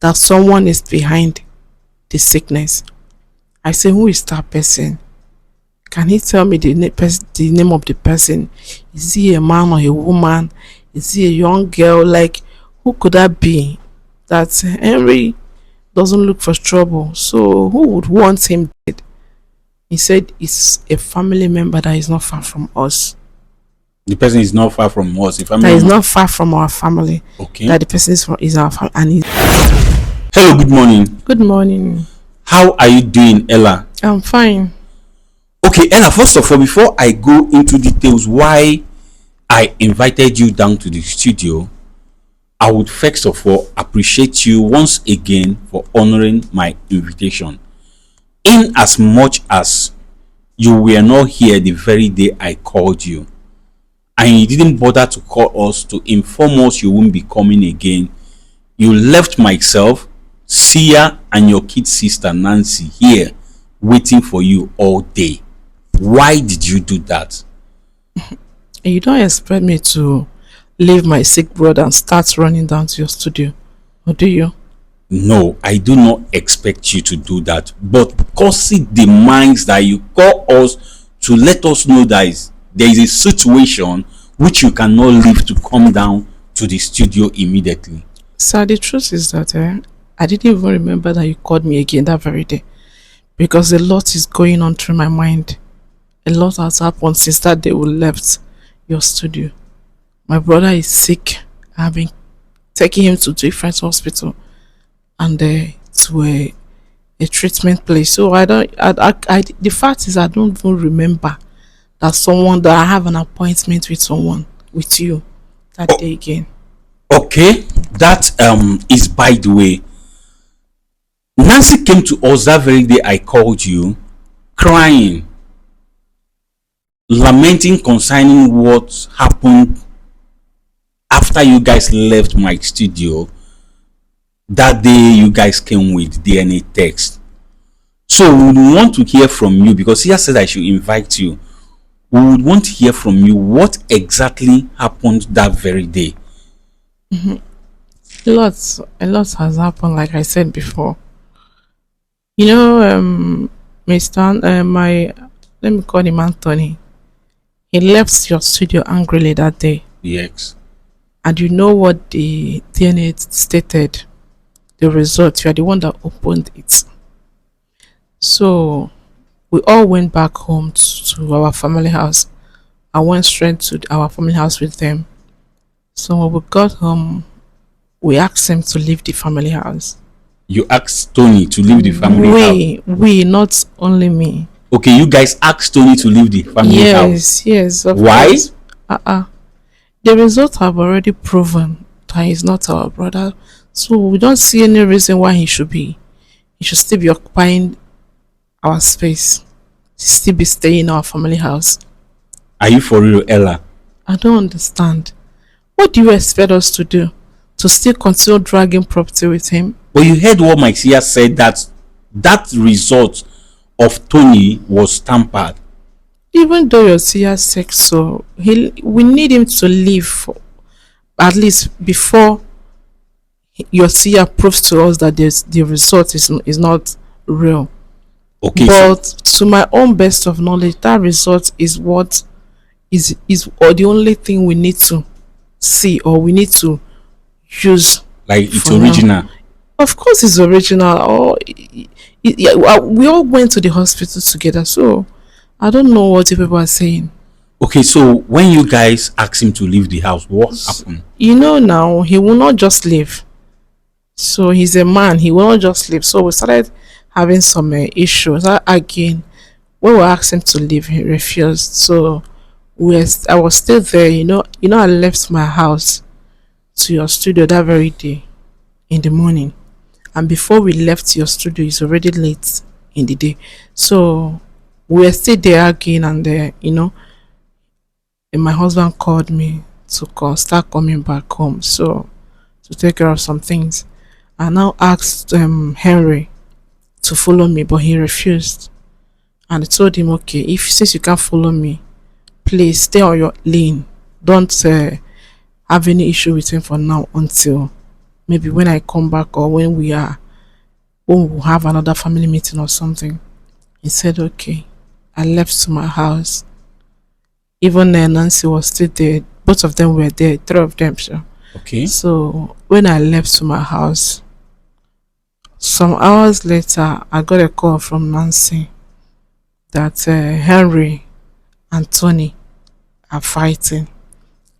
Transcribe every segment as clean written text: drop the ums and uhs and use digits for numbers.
that someone is behind the sickness. I say, who is that person? Can he tell me the name of the person? Is he a man or a woman? Is he a young girl? Like, who could that be? That Henry doesn't look for trouble. So who would want him dead? He said it's a family member that is not far from us. The person is not far from us. If That is not far from our family. Okay. That the person is our family. And hello, good morning. Good morning. How are you doing, Ella? I'm fine. Okay, Ella, first of all, before I go into details why I invited you down to the studio, I would first of all appreciate you once again for honoring my invitation. In as much as you were not here the very day I called you, and you didn't bother to call us to inform us you won't be coming again, you left myself, Sia, and your kid sister Nancy here waiting for you all day. Why did you do that? You don't expect me to leave my sick brother and start running down to your studio, or do you? No, I do not expect you to do that, but because it demands that you call us to let us know that there is a situation which you cannot leave to come down to the studio immediately. Sir, the truth is that I didn't even remember that you called me again that very day, because a lot is going on through my mind. A lot has happened since that day we left your studio. My brother is sick. I've been taking him to different hospital and to a treatment place. So the fact is I don't even remember that I have an appointment with you that day again. Okay, that is by the way. Nancy came to us that very day I called you, crying, lamenting concerning what happened after you guys left my studio. That day you guys came with DNA text. So we would want to hear from you, because he said I should invite you. We would want to hear from you what exactly happened that very day. A lot has happened, like I said before. You know, let me call him Anthony. He left your studio angrily that day. Yes. And you know what the DNA stated? The result, you are the one that opened it. So we all went back home to our family house. I went straight to our family house with them. So when we got home, we asked him to leave the family house. You asked Tony to leave the family house? We, not only me. Okay, you guys asked Tony to leave the family house? Yes. Why? Course. The results have already proven that he's not our brother. So we don't see any reason why he should still be occupying our space. Still be staying in our family house. Are you for real, Ella? I don't understand. What do you expect us to do? To still continue dragging property with him? Well, you heard what my seer said, that result of Tony was tampered. Even though your seer said so, we need him to leave at least before your seer proves to us that the result is not real. Okay. But to my own best of knowledge, that result is what is or the only thing we need to see or we need to use. Like it's original. Now. Of course it's original. Or we all went to the hospital together, so I don't know what the people are saying. Okay, so when you guys asked him to leave the house, what happened? You know, now he will not just leave. So he's a man, he will not just leave. So we started having some issues. Again, when we asked him to leave, he refused. So I was still there. You know, I left my house to your studio that very day in the morning, and before we left your studio, it's already late in the day. So we were still there again, and and my husband called me to start coming back home, so to take care of some things. I now asked Henry to follow me, but he refused. And I told him, okay, since you can't follow me, please stay on your lane. Don't have any issue with him for now until maybe when I come back or when we have another family meeting or something. He said, okay. I left to my house. Even Nancy was still there. Both of them were there, three of them. Okay. So when I left to my house, some hours later, I got a call from Nancy that Henry and Tony are fighting,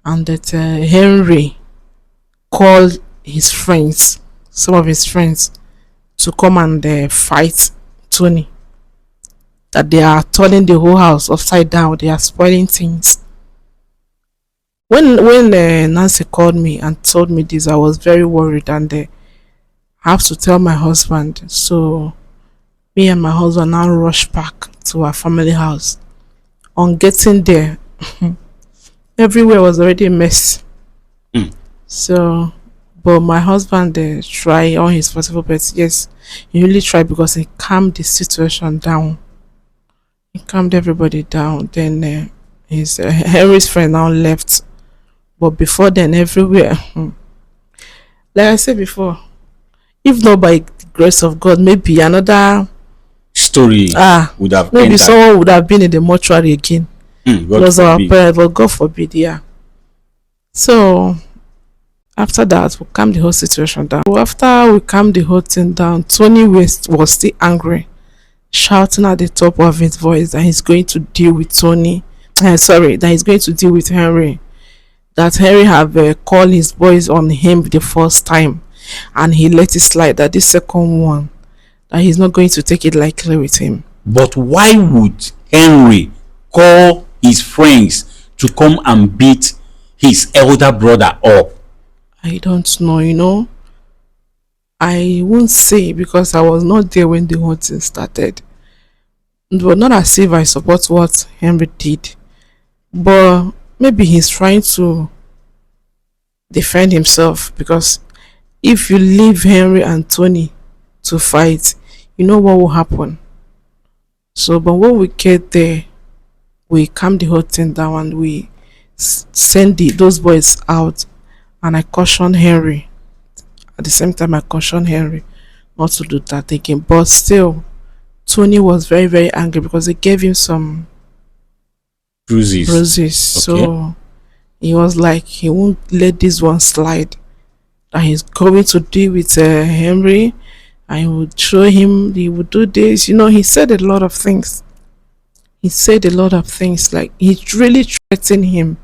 and that Henry called his friends, some of his friends, to come and fight Tony. That they are turning the whole house upside down. They are spoiling things. When Nancy called me and told me this, I was very worried, and I have to tell my husband. So me and my husband now rush back to our family house. On getting there, everywhere was already a mess. Mm. So, but my husband tried all his possible best. Yes, he really tried because he calmed the situation down. He calmed everybody down. Then his Harry's friend now left. But before then, everywhere, like I said before, if not by the grace of God, maybe another Story would have maybe entered. someone would have been in the mortuary again. It God was our forbid. prayer, but God forbid, yeah. So after that, we calmed the whole situation down. So after we calmed the whole thing down, Tony was still angry, shouting at the top of his voice that he's going to deal with Tony. Sorry, that he's going to deal with Henry. That Henry have called his boys on him the first time, and he let it slide. That this second one, that he's not going to take it lightly with him. But why would Henry call his friends to come and beat his elder brother up? I don't know, I won't say because I was not there when the whole thing started. But not as if I support what Henry did. But maybe he's trying to defend himself, because if you leave Henry and Tony to fight, you know what will happen. So, but when we get there, we calm the whole thing down and we send those boys out. And I caution Henry. At the same time, I caution Henry not to do that again. But still, Tony was very, very angry because they gave him some Bruises. bruises. Okay. So he was like, he won't let this one slide. That he's going to deal with Henry. I would show him he would do this. He said a lot of things. He said a lot of things. Like, he really threatened him.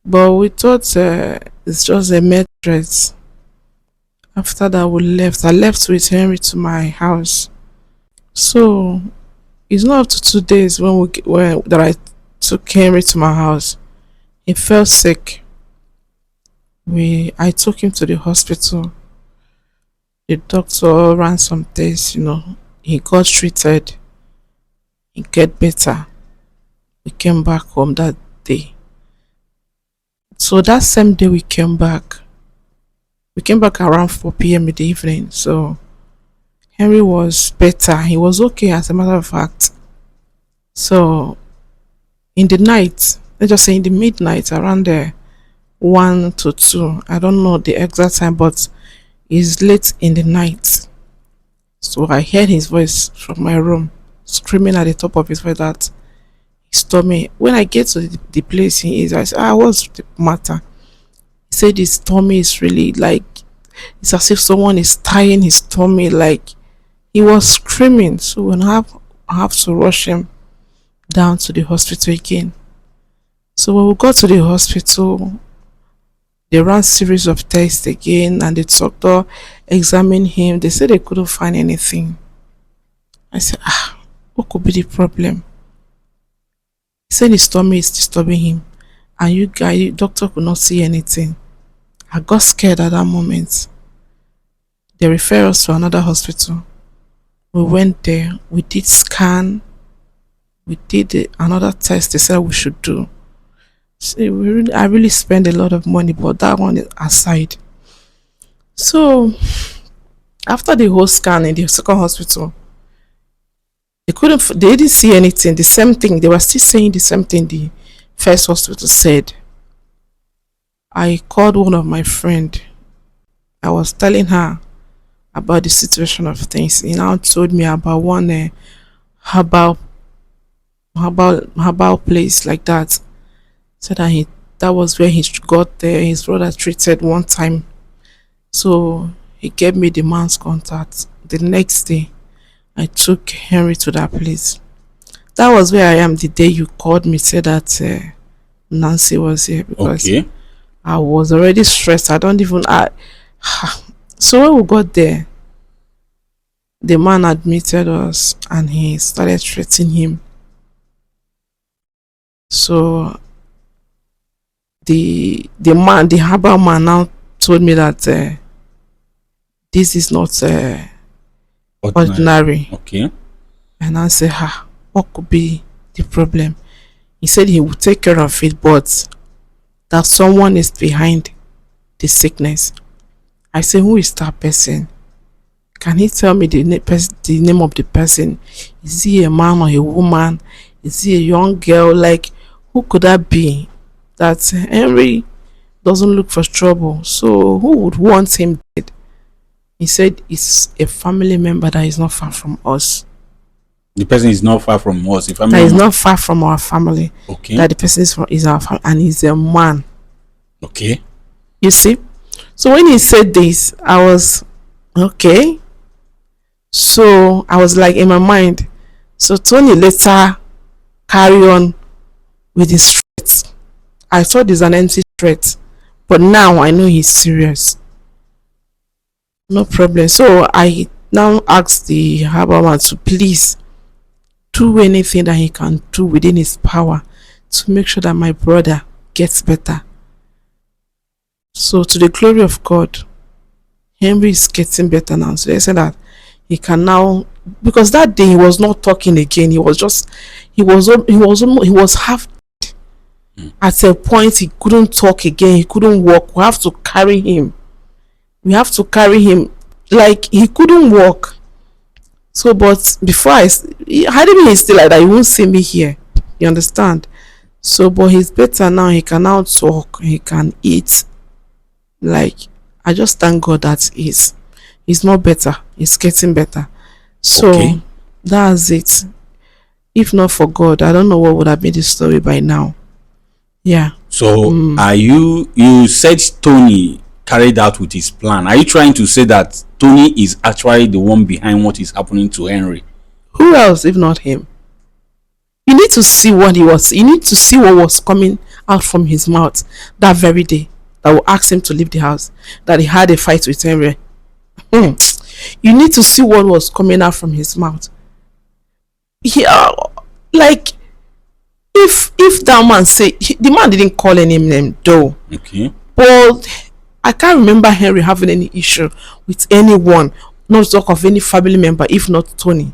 But we thought it's just a mere threat. After that, we left. I left with Henry to my house. So it's not up to 2 days when that I took Henry to my house. He fell sick. I took him to the hospital. The doctor ran some tests. He got treated. He get better. We came back home that day. So that same day we came back. We came back around 4 p.m. in the evening. So Henry was better. He was okay, as a matter of fact. So in the night, let's just say in the midnight, around the 1 to 2, I don't know the exact time, but it's late in the night. So I heard his voice from my room screaming at the top of his voice that his tummy. When I get to the place he is, I said, what's the matter? He said his tummy is really like, it's as if someone is tying his tummy. Like, he was screaming. So when I have to rush him down to the hospital again. So when we got to the hospital, they ran series of tests again, and the doctor examined him. They said they couldn't find anything. I said, what could be the problem? He said his tummy is disturbing him, and the doctor could not see anything. I got scared at that moment. They referred us to another hospital. We went there. We did scan. We did another test they said we should do. So I really spent a lot of money, but that one is aside. So after the whole scan in the second hospital, they didn't see anything. The same thing. They were still saying the same thing the first hospital said. I called one of my friend I was telling her about the situation of things. He now told me about one herbal herbal place like that. Said that that was where he got there. His brother treated one time. So he gave me the man's contact. The next day, I took Henry to that place. That was where I am the day you called me. Said that Nancy was here because Okay. I was already stressed. I don't even. So when we got there, the man admitted us and he started threatening him. So the herbal man now told me that this is not Ordinary. ordinary. Okay. And I said, what could be the problem? He said he would take care of it, but that someone is behind the sickness. I said, who is that person? Can he tell me the name of the person? Is he a man or a woman? Is he a young girl? Like, who could that be? That Henry doesn't look for trouble. So who would want him dead? He said it's a family member that is not far from us. The person is not far from us. If I'm That is not far from our family. okay. That the person is our family and he's a man. Okay. You see? So when he said this, I was okay. So I was like in my mind. So Tony later carry on with his threats. I thought it's an empty threat, but now I know he's serious. No problem. So I now asked the harbor man to please do anything that he can do within his power to make sure that my brother gets better. So to the glory of God, Henry is getting better now. So they said that he can now, because that day he was not talking again. He was just he was half at a point. He couldn't talk again. He couldn't walk. We have to carry him. We have to carry him like he couldn't walk. So, but before I had him, he's still like that. He won't see me here. You understand? So, but he's better now. He can now talk. He can eat. Like, I just thank God that he's not better. He's getting better. So Okay. that's it. If not for God, I don't know what would have been the story by now. Yeah. So are you said Tony carried out with his plan. Are you trying to say that Tony is actually the one behind what is happening to Henry? Who else if not him? You need to see what he was. You need to see what was coming out from his mouth that very day that will ask him to leave the house. That he had a fight with Henry. You need to see what was coming out from his mouth. Yeah, like if that man say the man didn't call any name though, Okay. but I can't remember Henry having any issue with anyone, not to talk of any family member, if not Tony.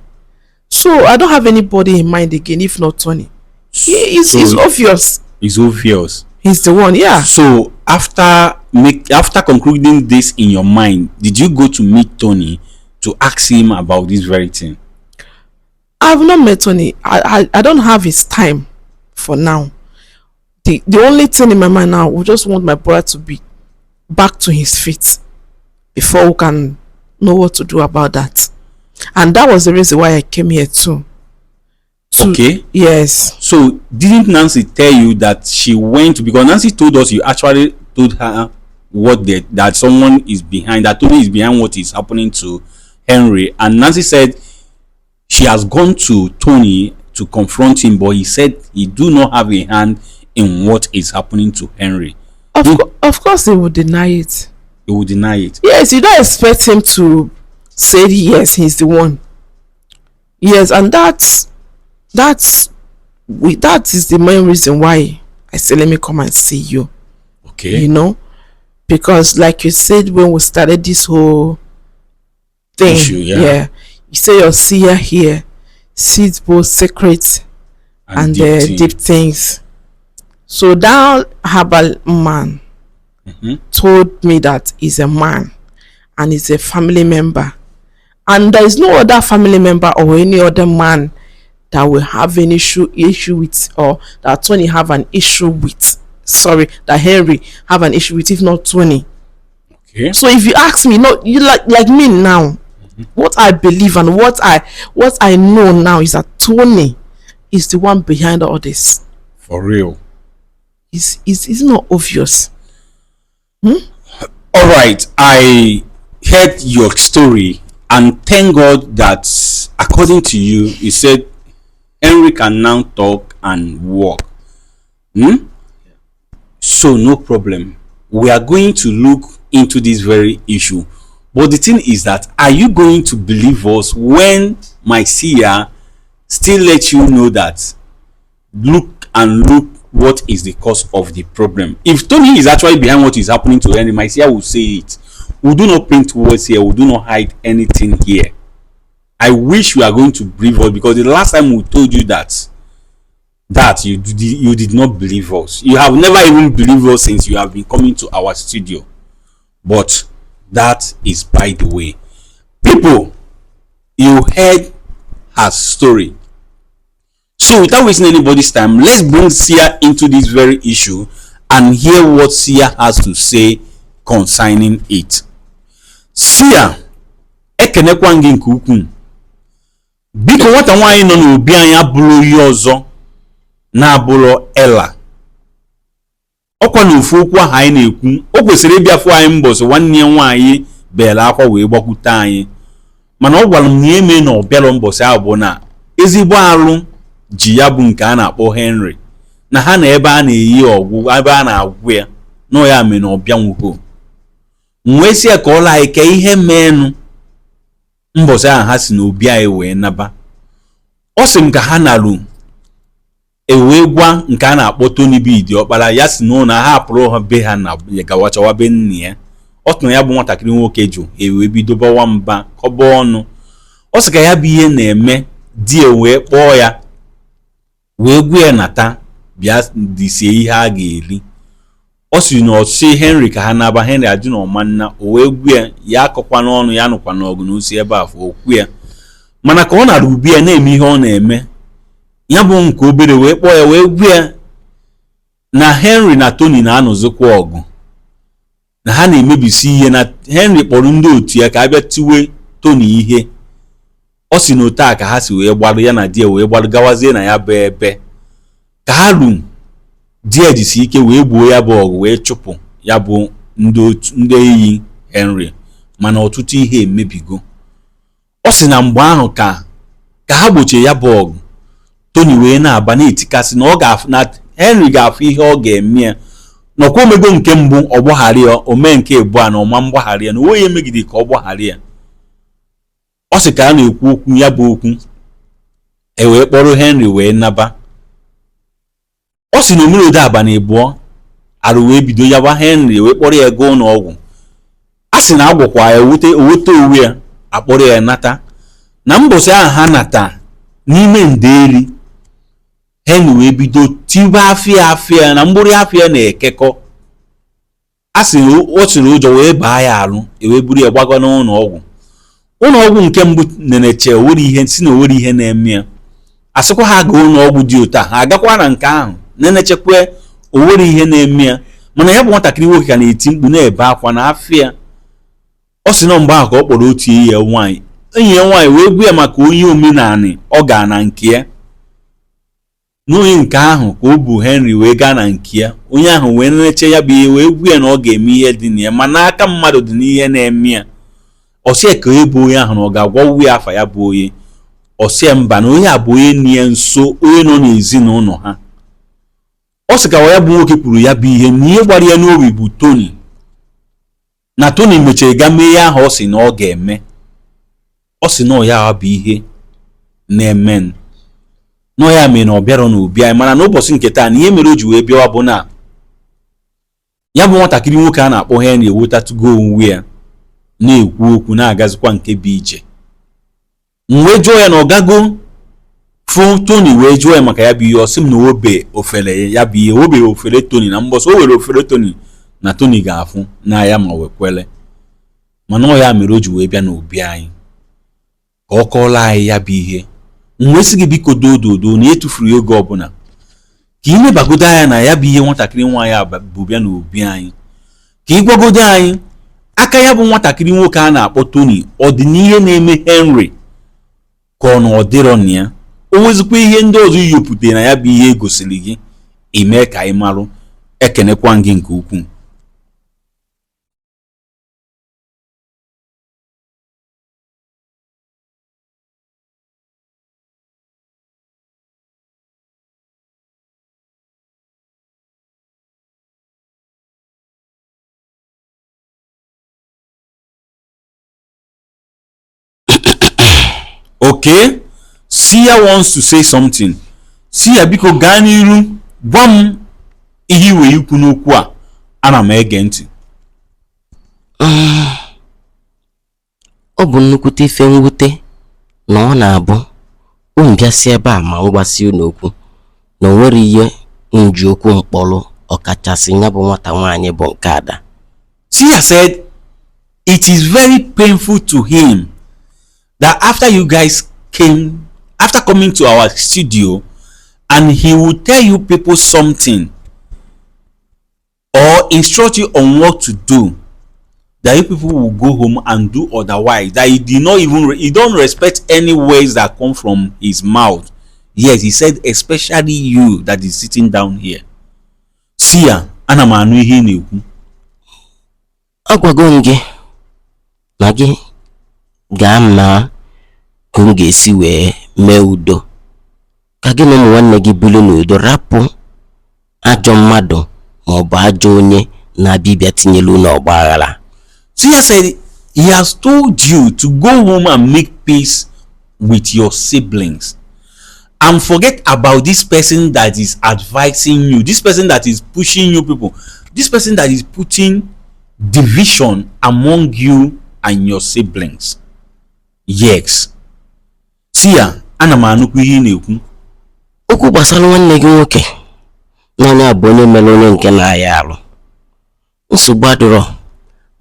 So I don't have anybody in mind again, if not Tony. It's obvious. It's obvious. He's the one, yeah. So after concluding this in your mind, did you go to meet Tony to ask him about this very thing? I've not met Tony. I don't have his time for now. The only thing in my mind now, we just want my brother to be back to his feet before we can know what to do about that. And that was the reason why I came here too. Okay. Yes. So didn't Nancy tell you that she went, because Nancy told us you actually told her that someone is behind, that Tony is behind what is happening to Henry, and Nancy said she has gone to Tony to confront him, but he said he do not have a hand in what is happening to Henry. Of course he would deny it. He would deny it. Yes, you don't expect him to say yes, he's the one. Yes, and that is the main reason why I say let me come and see you. Okay. You know, because like you said when we started this whole thing, Issue, yeah. you say your seer here sees both secrets and deep things. So that herbal man told me that he's a man and he's a family member, and there is no other family member or any other man that will have an issue with, or that Tony have an issue with. Sorry, that Henry have an issue with, if not Tony. Okay. So if you ask me, no, you like me now, what I believe and what I know now is that Tony is the one behind all this. For real. It's not obvious. All right, I heard your story, and thank God that according to you, you said Henry can now talk and walk. So no problem. We are going to look into this very issue. But the thing is that, are you going to believe us when my seer still let you know that look what is the cause of the problem? If Tony is actually behind what is happening to Henry, my seer will say it. We do not paint words here, we do not hide anything here. I wish you are going to believe us, because the last time we told you that you did not believe us. You have never even believed us since you have been coming to our studio. But that is by the way. People, you heard her story. So without wasting anybody's time, let's bring Sia into this very issue and hear what Sia has to say concerning it. Sia, ekenekwa gị nke ukwuu. Biko nwata nwaanyị nọ n'obi anyị abụrụ ihe ọzọ na-abụrụ Ella. Ọkwa na ofu okwu ahụ anyị na-ekwu, o kwesịrị ịbịafụ anyị mbọsị nwanne ya nwaanyị bere akwa wee gbakwute anyị. Mana ọ gwara m na eme na ọ bịara mbọsị ahụ bụ na ezigbo alụ ji ya bụ nke a na-akpọ Henry, na ha na ebe a na-eyi ọgwụ, ebe a na-agwụ ya, na ya mere na ọ bịanwugo. Wee sị ya ka ọ laa ike ihe meenụ mbọsị ahụ ha si n'obi anyị wee naba. Ọ sị m ka ha narụ ewee gwa nke a na-akpọ Tony Bidi ọkpara ya si n'ụlọ ha hapụrụ ha be ha na gawachawa be nne ya. Ọ tụrụ ya bụ nwatakịrị nwoke jụ ewee bido bawa mba kọba ọnụ. Ọ sị ka ya bụ ihe na-eme di wee kpọọ ya wee gwa ya nata bịa disie ihe a ga-eri. Ọ sị na ọsị Henry ka ha naba. Henry ajụ na ọmanna, o wee gwa ya akọkwa n'ọnụ ya nụkwa n'ọgụ na osi ebe afọ okwu ya. Mana ka ọ nara ubi ya na-eme ihe ọ na-eme, ya bụ nke obere wee kpọọ ya wee gwa ya na Henry na Tony na-anọzikwa ọgụ, na ha na-emebisi ihe, na Henry kpọrọ ndị otu ya ka abịa tiwe Tony ihe. Ọ sị na otu a ka ha si wee gbarụ ya na die wee gbarụ gawazie na ya bụ ebe ka ha ru die jisi ike wee gbuo ya bụ ọgụ wee chụpụ ya bụ ndị eyi Henry, mana ọtụtụ ihe emebigo. Ọ sị na mgbe ahụ ka ha gbochie ya bụ ọgụ, Tony wee na-aba na-etikasị na na Henry ga-afụ ihe ọ ga-eme ya, na ọkwa omego nke mbụ ọ gbaghara ya, ome nke abụọ na ọma mgbaghara ya, na onwe ya emegide ka ọ gbaghara ya. Ọ sị ka a na-ekwu okwu ya bụ okwu wee kpọrọ Henry wee naba. Ọ sị na omerode abalị abụọ arụ wee bido ya gba Henry wee kpọrọ ya gaa ụlọ ọgwụ. A sị na agwụkwa ya oweta owe ya akpọrọ ya nata. Na mbọsị ahụ ha nata n'ime ndeli, Henry wee bido tibe afịa na mgbụrụ afịa na-ekekọ. A sị o siri ụjọ wee baa ya alụ, wee buru ya gbago n'ụlọ ọgwụ. Ụlọ ọgwụ nke mbụ neneche owere ihe si na owere ihe na-eme ya. Asịkwa ha gaa ụlọ ọgwụ dị otu a, ha agakwa na nke ahụ nenechekwa owere ihe na-eme ya. Mana ya bụ nwatakịrị nwoke ka na-eti mkpu na-ebe akwa na afịa. Ọ sị na mgbe ahụ ka ọ kpọrọ otu enyi ya nwaanyị. Enyi ya nwaanyị wee gwa ya maka onye omenanị ọ gaa na nke ya. N'onye nke ahụ ka o bu Henry wee gaa na nke ya. Onye ahụ wee neneche ya bụ ihe wee gwa ya na ọ ga-eme ihe dị na ya, ma n'aka mmadụ dị n'ihe na-eme ya. Ọ sị ka onye bụ onye ahụ na ọ ga-agwa uwe afa ya bụ onye. Ọ sị mba na onye a bụ onye nne ya nso, onye nọ n'ezinụlọ ha. Ọ sị ka ya bụ nwoke kwuru ya bụ ihe na ihe gbara ya n'obi bụ Tony, na Tony mechara ga mee ya ahụ ọ sị na ọ ga-eme. Ọ sị na ya bụ ihe na-eme na ya mere na ọ bịara n'obi anyị. Mana n'ụbọchị nke taa na ihe mere o ji wee bịawa bụ na ya bụ nwatakịrị nwoke a na-akpọ Henry ewetatugo onwe ya na-ekwu okwu na-agazikwa nke bụ ije. Wee jụọ ya na ọ gago fụ Tony, wee jụọ ya maka ya bụ ihe. Ọ sị m na obe ofere ya bụ ihe, obe ofere Tony, na mbọsị o were ofere Tony na Tony ga-afụ na ya ma wekwele. Mana ọ ya mere o ji wee bịa n'obi anyị ka ọ kọọla anyị ya bụ ihe. Wee sị gị biko dododo na etufuru ya oge ọbụla ka ị mebagodo anya na ya bụ ihe nwatakịrị nwaanyị bụ bịa n'obi anyị, ka ị gwagodo anyị aka ya bụ nwatakịrị nwoke a na-akpọ Tony ọ dị n'ihe na-eme Henry ka ọ na ọ dịrọ na ya, o nwezikwa ihe ndị ọzọ iyopụta na ya bụ ihe egosiri gị, ime ka ị marụ. Ekenekwa gị nke ukwuu. Okay, Sia wants to say something. Sia biko gaa n'iru gwa m ihe iwe ikwu n'okwu a, ana m ege ntị. Ọ bụ nnukwute ife mwute na ọ na-abụ bịasị ebe a ma ngwasị n'okwu na o nwere ihe nji okwu mkpọrọ ọkachasị ya bụ nwata nwaanyị bụ nke Ada. Sia said it is very painful to him that after you guys after coming to our studio, and he will tell you people something or instruct you on what to do, that you people will go home and do otherwise, that he don't respect any words that come from his mouth. Yes, he said especially you that is sitting down here. Sia, ana m anụ ihe na-ekwu. Agwago m gị na gị ga-ama ka m ga-esi wee mee udo, ka gị na ụmụ nwanne gị bulu n'udo, rapụ ajọ mmadụ ma ọ bụ ajọ onye na-abịa tinyelu n'ọgba aghara. Sia said he has told you to go home and make peace with your siblings and forget about this person that is advising you, this person that is pushing you people, this person that is putting division among you and your siblings. Yes. Sia, ana m anụkwu ihe na-ekwu. Okwu gbasara nwanne gị nwoke na onye abụ onye mere onye nke na-aya arụ. Nsogbu adịrọ,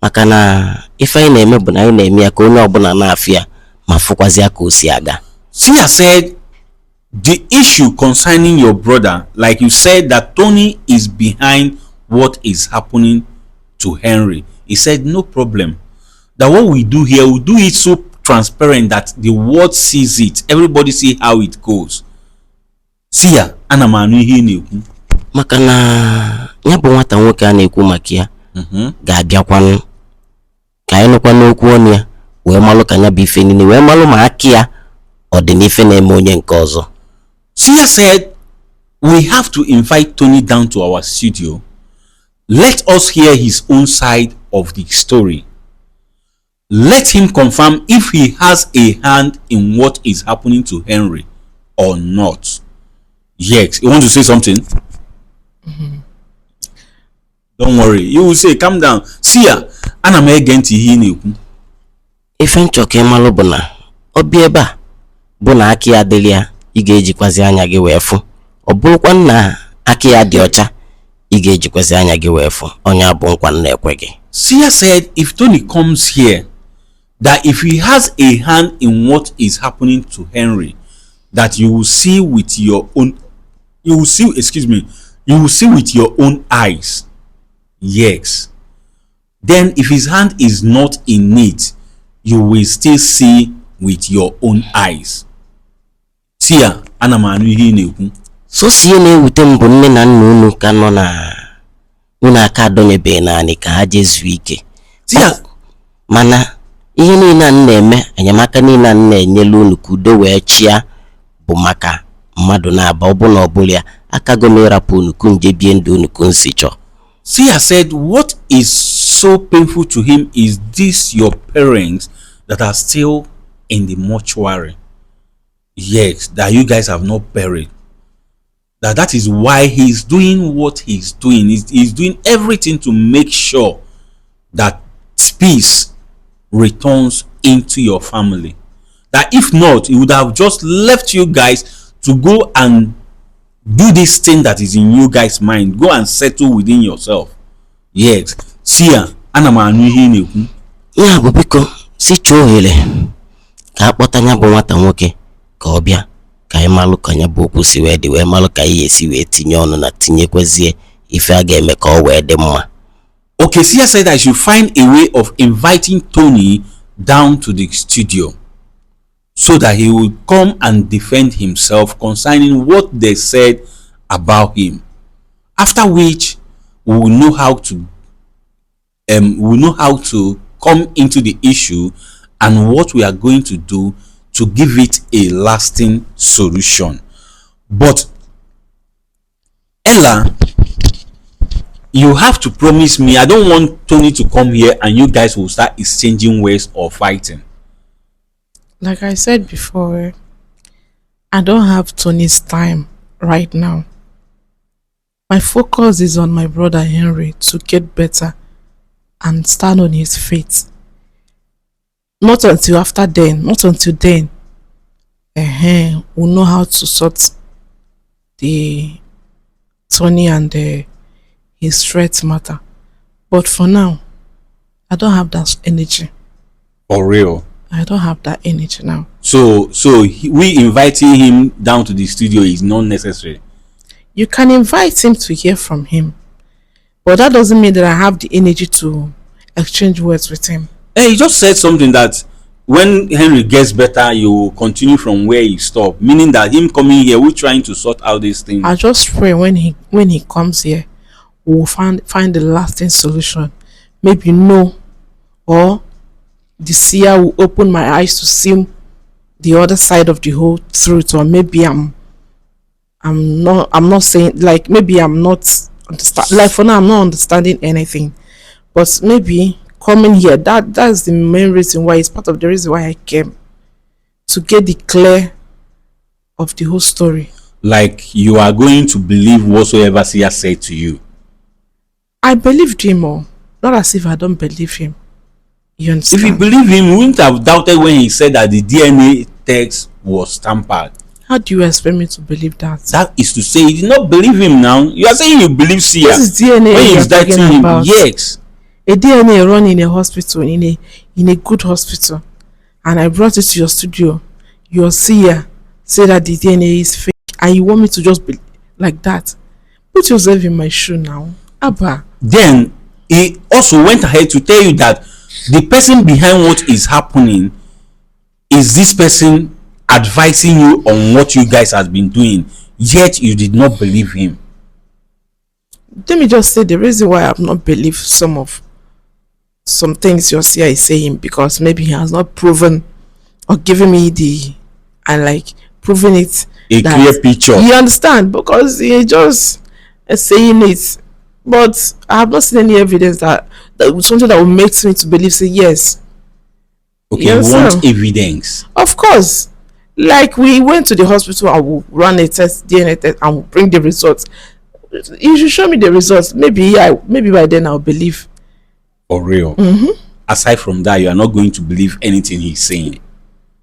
maka na ife anyị na-eme bụ na anyị na-eme ya ka onye ọbụla na-afịa ma fụkwazi ka o si aga. Sia said the issue concerning your brother, like you said that Tony is behind what is happening to Henry. He said no problem. That what we do here, we do it so transparent that the world sees it, everybody see how it goes. Sia, ana m anụ ihe na-ekwu. Maka na ya bụ nwata nwoke a na-ekwu maka ya ga-abịakwanụ ka anyị nụkwa n'okwu ọnụ ya wee malụ ka ya bụ ife niile wee malụ ma aka ya ọ dị n'ife na-eme onye nke ọzọ. Sia said we have to invite Tony down to our studio. Let us hear his own side of the story. Let him confirm if he has a hand in what is happening to Henry or not. Yes, you want to say something? Don't worry, you will say calm down. Sia, ana m ege ntị ihe na-ekwu. Ife nchọ ka ịmalụ bụ na ọ bịa ebe a bụ na aka ya adịghị ya, ị ga-ejikwazi anya gị wee fụ. Ọ bụrụkwa na aka ya dị ọcha, ị ga-ejikwazi anya gị wee fụ. Onye abụ nkwa na-ekwe gị. Sia said if Tony comes here, that if he has a hand in what is happening to Henry, that you will see with your own, you will see with your own eyes. Yes. Then if his hand is not in it, you will still see with your own eyes. Sia, ana m anụ ihe na-ekwu. So sie na-ewute m bụ nne na nna unu ka nọ na unu aka adọnyebeghị naanị ka ha jezuo ike. Sia, mana ihe niile a na-eme, enyemaka niile a na-enyelu unu ka udo wee chịa bụ maka mmadụ na-aba ọbụla ọbụla akago m ịrapụ unu ka nje bie ndụ unu ka nsi chọọ. Sia said what is so painful to him is this your parents that are still in the mortuary. Yes, that you guys have not buried. That is why he's doing what he's doing. He's doing everything to make sure that peace returns into your family. That if not, he would have just left you guys to go and do this thing that is in you guys' mind. Go and settle within yourself. Yes. Sia, ana m anụ ihe na-ekwu. Ya bụ biko si chọọ ohere ka akpọta nya bụ nwata nwoke ka ọ bịa ka anyị malụ ka nya bụ okwu si wee dị wee malụ ka anyị esi wee tinye ọnụ na tinyekwezie ife a ga-eme ka ọ wee dị mma. Okay, Sia said I should find a way of inviting Tony down to the studio so that he would come and defend himself concerning what they said about him. After which, we will know how to come into the issue and what we are going to do to give it a lasting solution. But Ella, you have to promise me. I don't want Tony to come here and you guys will start exchanging words or fighting. Like I said before, I don't have Tony's time right now. My focus is on my brother Henry to get better and stand on his feet. Not until after then, not until then, we'll know how to sort the Tony and his threat matter. But for now, I don't have that energy. For real. I don't have that energy now. So we inviting him down to the studio is not necessary. You can invite him to hear from him, but that doesn't mean that I have the energy to exchange words with him. Hey, he just said something that when Henry gets better, you will continue from where he stopped. Meaning that him coming here, we're trying to sort out this thing. I just pray when he comes here, we'll find the lasting solution. Maybe no, or the seer will open my eyes to see the other side of the whole truth, or maybe I'm not saying, like, maybe I'm not understand, like, for now I'm not understanding anything, but maybe coming here, that's the main reason why, it's part of the reason why I came, to get the clear of the whole story. Like you are going to believe whatsoever Sia said to you. I believed him, or not as if I don't believe him. You understand? If you believe him, you wouldn't have doubted when he said that the DNA test was tampered. How do you expect me to believe that? That is to say, you did not believe him now. You are saying you believe Sia. This is DNA when you're talking him, about. yes. A DNA run in a hospital, in a good hospital, and I brought it to your studio. Your seer say that the DNA is fake, and you want me to just be like that? Put yourself in my shoe now, Abba. Then he also went ahead to tell you that the person behind what is happening is this person advising you on what you guys have been doing, yet you did not believe him. Let me just say the reason why I've not believed some things your seer is saying, because maybe he has not proven or given me proving it, a clear picture. You understand? Because he just saying it, but I have not seen any evidence that something that will make me to believe. Say yes. Okay, you want evidence? Of course. Like, we went to the hospital and we'll run a test, DNA test, and we'll bring the results. You should show me the results. Maybe by then I'll believe. For real. Aside from that, you are not going to believe anything he's saying.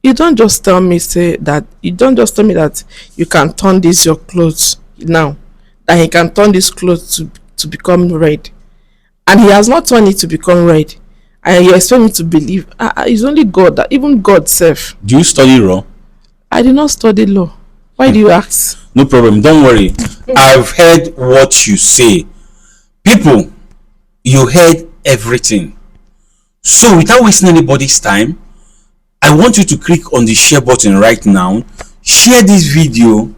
You don't just tell me that you can turn this your clothes now, that he can turn this clothes to become red, and he has not turned it to become red, and you expect me to believe? It's only God, that even God self. Do you study law? I did not study law. Why do you ask? No problem, don't worry. I've heard what you say. People, you heard everything. So without wasting anybody's time, I want you to click on the share button right now. Share this video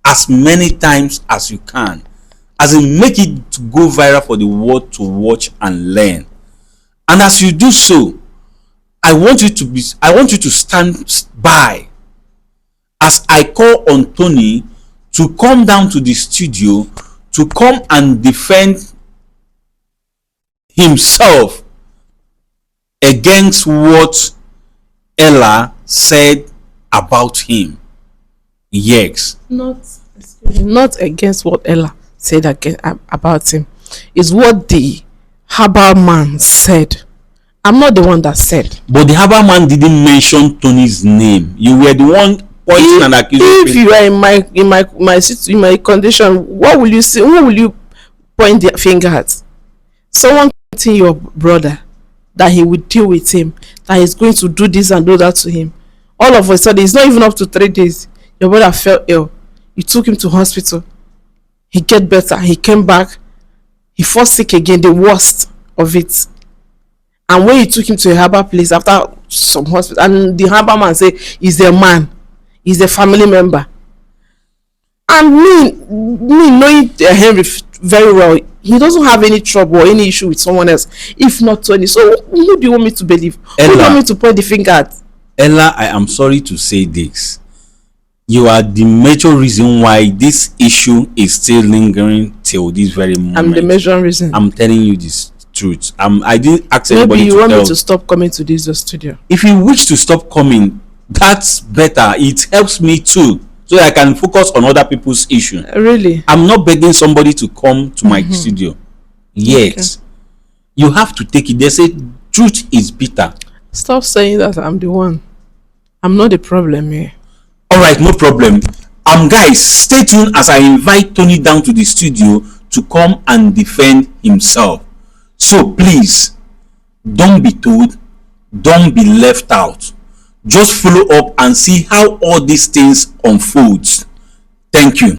as many times as you can, as in make it to go viral for the world to watch and learn. And as you do so, I want you to stand by as I call on Tony to come down to the studio to come and defend himself against what Ella said about him. Yes. Not against what Ella said about him. Is what the herbal man said. I'm not the one that said. But the herbal man didn't mention Tony's name. You were the one pointing and accusing. If you are in my condition, what will you say? Who will you point the finger at? Someone pointing your brother that he will deal with him, that he's going to do this and do that to him. All of a sudden, it's not even up to 3 days. Your brother fell ill. You took him to hospital. He get better. He came back. He fell sick again, the worst. of it. And when you took him to a harbor place after some hospital, and the harbor man say he's a man, he's a family member. And me knowing Henry very well, he doesn't have any trouble or any issue with someone else, if not Tony. So who do you want me to believe? Who do you want me to point the finger at? Ella, I am sorry to say this. You are the major reason why this issue is still lingering till this very moment. I'm the major reason. I'm telling you this truth. I didn't ask Maybe anybody you to want tell. me to stop coming to this studio. If you wish to stop coming, that's better. It helps me too, so I can focus on other people's issue. Really? I'm not begging somebody to come to my studio. Yet, Okay. you have to take it. They say truth is bitter. Stop saying that I'm the one. I'm not the problem here. All right, no problem. Guys, stay tuned as I invite Tony down to the studio to come and defend himself. So please, don't be told, don't be left out. Just follow up and see how all these things unfolds. Thank you.